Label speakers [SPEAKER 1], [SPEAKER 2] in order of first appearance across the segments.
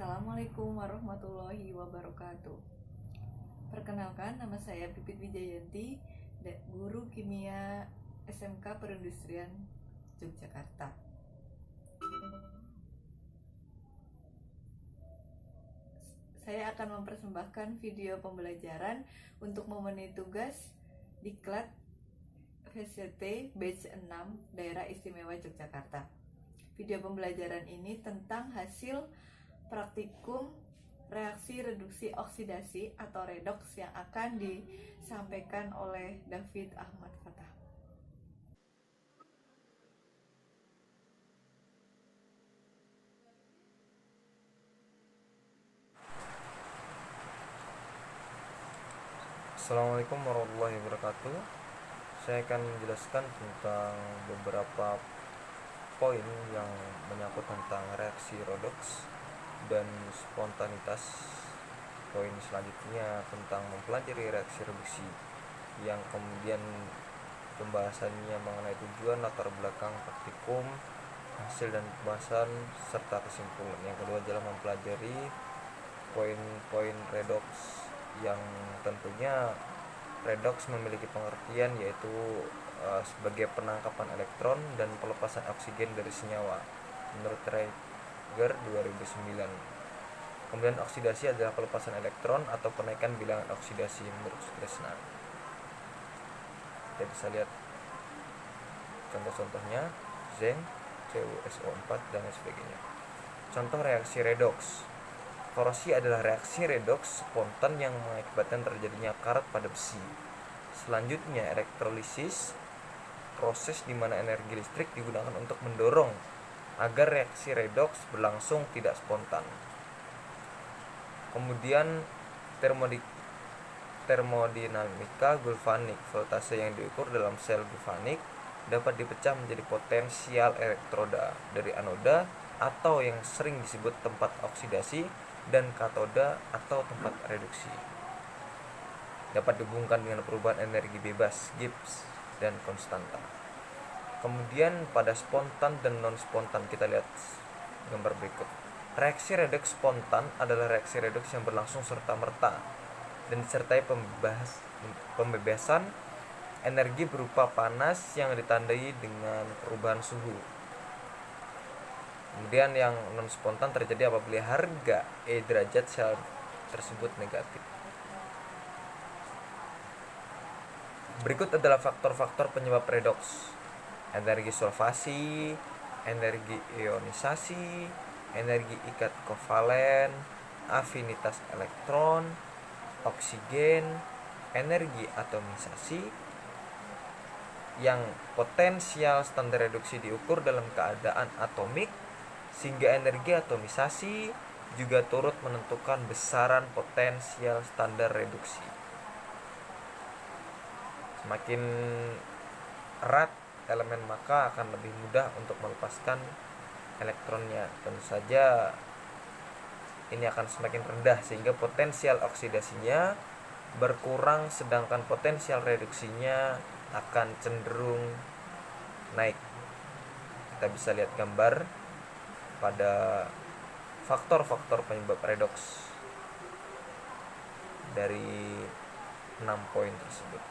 [SPEAKER 1] Assalamualaikum warahmatullahi wabarakatuh. Perkenalkan, nama saya Pipit Wijayanti, guru kimia SMK Perindustrian Yogyakarta. Saya akan mempersembahkan video pembelajaran untuk memenuhi tugas Diklat VCT Batch 6 Daerah Istimewa Yogyakarta. Video pembelajaran ini tentang hasil praktikum reaksi reduksi oksidasi atau redoks yang akan disampaikan oleh David Ahmad Fatah.
[SPEAKER 2] Assalamualaikum warahmatullahi wabarakatuh. Saya akan menjelaskan tentang beberapa poin yang menyangkut tentang reaksi redoks dan spontanitas. Poin selanjutnya tentang mempelajari reaksi reduksi, yang kemudian pembahasannya mengenai tujuan, latar belakang, praktikum, hasil dan pembahasan, serta kesimpulan. Yang kedua adalah mempelajari poin-poin redoks, yang tentunya redoks memiliki pengertian yaitu sebagai penangkapan elektron dan pelepasan oksigen dari senyawa menurut Traeger 2009. Kemudian oksidasi adalah pelepasan elektron atau penaikan bilangan oksidasi menurut Sutresna. Kita bisa lihat contoh-contohnya: zinc, CuSO4, dan lain sebagainya. Contoh reaksi redoks. Korosi adalah reaksi redoks spontan yang mengakibatkan terjadinya karat pada besi. Selanjutnya, elektrolisis, proses di mana energi listrik digunakan untuk mendorong agar reaksi redoks berlangsung tidak spontan. Kemudian, termodinamika galvanik. Voltase yang diukur dalam sel galvanik dapat dipecah menjadi potensial elektroda dari anoda atau yang sering disebut tempat oksidasi dan katoda atau tempat reduksi. Dapat dihubungkan dengan perubahan energi bebas, Gibbs, dan konstanta. Kemudian pada spontan dan non-spontan, kita lihat gambar berikut. Reaksi redoks spontan adalah reaksi redoks yang berlangsung serta-merta dan disertai pembebasan energi berupa panas yang ditandai dengan perubahan suhu. Kemudian yang non-spontan terjadi apabila harga E derajat sel tersebut negatif. Berikut adalah faktor-faktor penyebab redoks: energi solvasi, energi ionisasi, energi ikat kovalen, afinitas elektron, oksigen, energi atomisasi. Yang potensial standar reduksi diukur dalam keadaan atomik, sehingga energi atomisasi juga turut menentukan besaran potensial standar reduksi. Semakin erat elemen, maka akan lebih mudah untuk melepaskan elektronnya. Tentu saja ini akan semakin rendah sehingga potensial oksidasinya berkurang, sedangkan potensial reduksinya akan cenderung naik. Kita bisa lihat gambar pada faktor-faktor penyebab redoks dari 6 poin tersebut.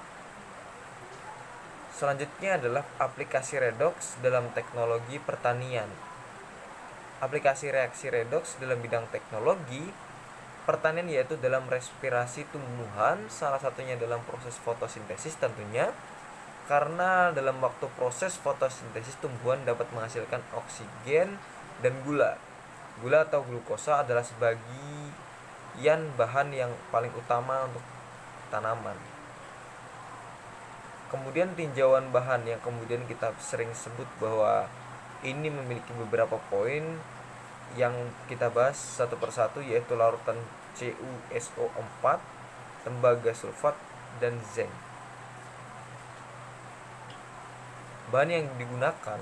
[SPEAKER 2] Selanjutnya adalah aplikasi redoks dalam teknologi pertanian. Aplikasi reaksi redoks dalam bidang teknologi pertanian yaitu dalam respirasi tumbuhan, salah satunya dalam proses fotosintesis tentunya, karena dalam waktu proses fotosintesis tumbuhan dapat menghasilkan oksigen dan gula. Gula atau glukosa adalah sebagian bahan yang paling utama untuk tanaman. Kemudian tinjauan bahan yang kemudian kita sering sebut bahwa ini memiliki beberapa poin yang kita bahas satu persatu, yaitu larutan CuSO4, tembaga sulfat, dan zinc. Bahan yang digunakan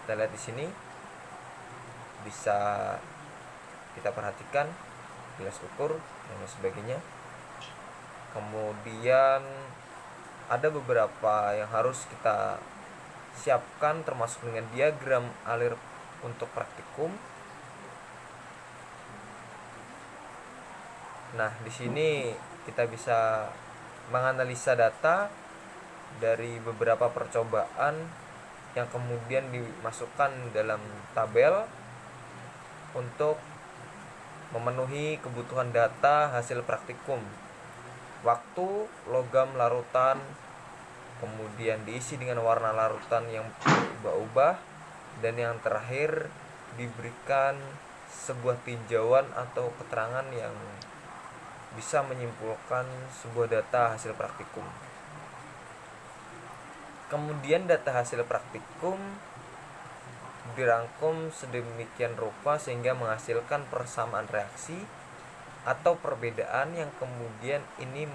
[SPEAKER 2] kita lihat di sini, bisa kita perhatikan gelas ukur dan sebagainya. Kemudian ada beberapa yang harus kita siapkan, termasuk dengan diagram alir untuk praktikum. Nah, di sini kita bisa menganalisa data dari beberapa percobaan yang kemudian dimasukkan dalam tabel untuk memenuhi kebutuhan data hasil praktikum. Waktu, logam larutan, kemudian diisi dengan warna larutan yang berubah-ubah, dan yang terakhir diberikan sebuah tinjauan atau keterangan yang bisa menyimpulkan sebuah data hasil praktikum. Kemudian data hasil praktikum dirangkum sedemikian rupa sehingga menghasilkan persamaan reaksi atau perbedaan yang kemudian ini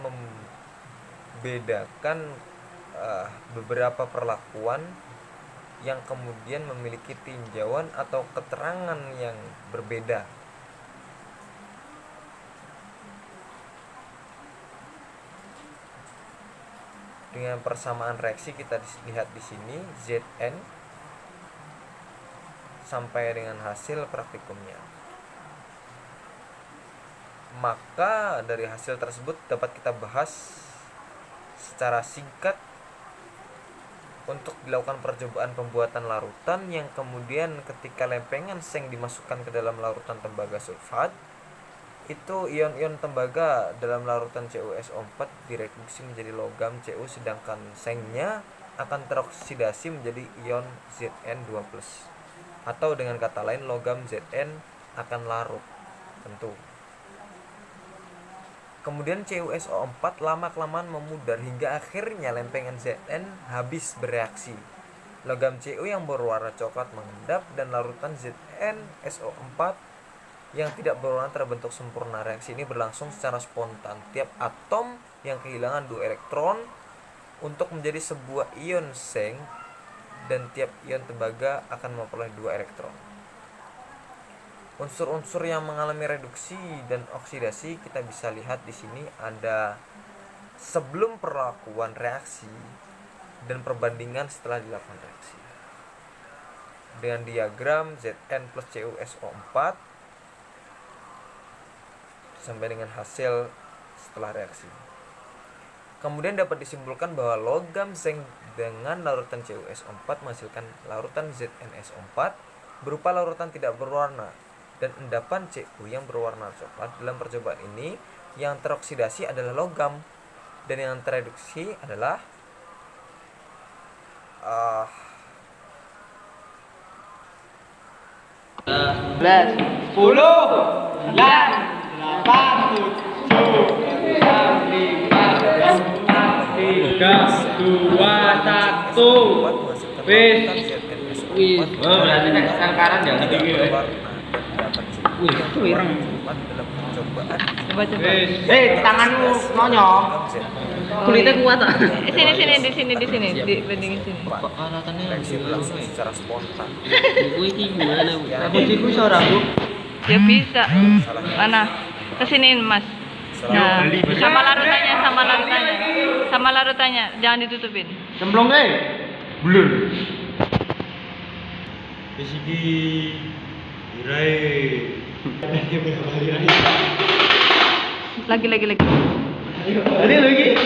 [SPEAKER 2] membedakan beberapa perlakuan yang kemudian memiliki tinjauan atau keterangan yang berbeda. Dengan persamaan reaksi kita lihat di sini Zn sampai dengan hasil praktikumnya. Maka dari hasil tersebut dapat kita bahas secara singkat untuk dilakukan percobaan pembuatan larutan yang kemudian ketika lempengan seng dimasukkan ke dalam larutan tembaga sulfat, itu ion-ion tembaga dalam larutan CuSO4 direduksi menjadi logam Cu, sedangkan sengnya akan teroksidasi menjadi ion Zn2+. Atau dengan kata lain logam Zn akan larut tentu. Kemudian CuSO4 lama-kelamaan memudar hingga akhirnya lempengan Zn habis bereaksi. Logam Cu yang berwarna coklat mengendap dan larutan ZnSO4 yang tidak berwarna terbentuk sempurna. Reaksi ini berlangsung secara spontan. Tiap atom yang kehilangan 2 elektron untuk menjadi sebuah ion seng dan tiap ion tembaga akan memperoleh 2 elektron. Unsur-unsur yang mengalami reduksi dan oksidasi kita bisa lihat di sini ada sebelum perlakuan reaksi dan perbandingan setelah dilakukan reaksi. Dengan diagram Zn plus CuSO4 sampai dengan hasil setelah reaksi. Kemudian dapat disimpulkan bahwa logam seng dengan larutan CuSO4 menghasilkan larutan ZnSO4 berupa larutan tidak berwarna, dan endapan Cu yang berwarna coklat. Dalam percobaan ini yang teroksidasi adalah logam dan yang tereduksi adalah
[SPEAKER 3] 10, 9, 8, 7, 6, 5, 4, 3, 2, 1, wis. Oh, berarti nek sekarang jangan tinggi ya. Wih, itu ireng.
[SPEAKER 1] Coba.
[SPEAKER 3] Tanganmu nonyong.
[SPEAKER 1] Kulitnya kuat ah. Di sini dibandingin sini.
[SPEAKER 3] Alatannya
[SPEAKER 2] reaksi berlangsung secara spontan.
[SPEAKER 3] gue iki gimana? Aku ciku seorang Bu.
[SPEAKER 1] Ya bisa. Mana? Kesiniin Mas. Nah, sama larutannya, jangan ditutupin.
[SPEAKER 3] Cemplung blur. Isiki Irai.
[SPEAKER 1] Lagi.
[SPEAKER 3] Ayo, lagi.